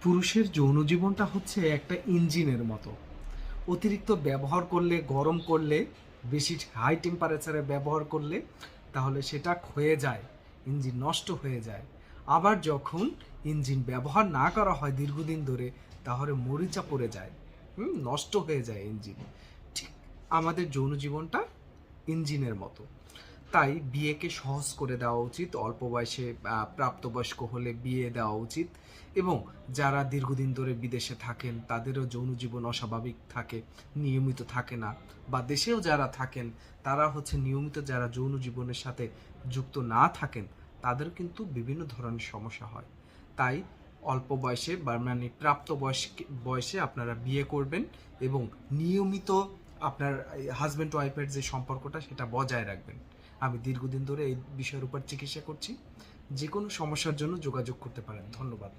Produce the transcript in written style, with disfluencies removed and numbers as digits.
পুরুষের যৌন জীবনটা হচ্ছে একটা ইঞ্জিনের মতো। অতিরিক্ত ব্যবহার করলে, গরম করলে, বেশি হাই টেম্পারেচারে ব্যবহার করলে তাহলে সেটা ক্ষয়ে যায়, ইঞ্জিন নষ্ট হয়ে যায়। আবার যখন ইঞ্জিন ব্যবহার না করা হয় দীর্ঘদিন ধরে, তাহলে মরিচা পড়ে যায়, নষ্ট হয়ে যায় ইঞ্জিন। ঠিক আমাদের যৌন জীবনটা ইঞ্জিনের মতো। তাই বিয়েকে সহজ করে দেওয়া উচিত। অল্প বয়সে প্রাপ্তবয়স্ক হলে বিয়ে দেওয়া উচিত। এবং যারা দীর্ঘদিন ধরে বিদেশে থাকেন তাদেরও যৌন জীবন অস্বাভাবিক থাকে, নিয়মিত থাকে না। বা দেশেও যারা থাকেন তারা হচ্ছে নিয়মিত, যারা যৌন জীবনের সাথে যুক্ত না থাকেন তাদের কিন্তু বিভিন্ন ধরনের সমস্যা হয়। তাই অল্প বয়সে বা মানে বয়সে আপনারা বিয়ে করবেন এবং নিয়মিত আপনার হাজব্যান্ড ওয়াইফের যে সম্পর্কটা সেটা বজায় রাখবেন। আমি দীর্ঘদিন ধরে এই বিষয়ের উপর চিকিৎসা করছি। যে কোনো সমস্যার জন্য যোগাযোগ করতে পারেন। ধন্যবাদ।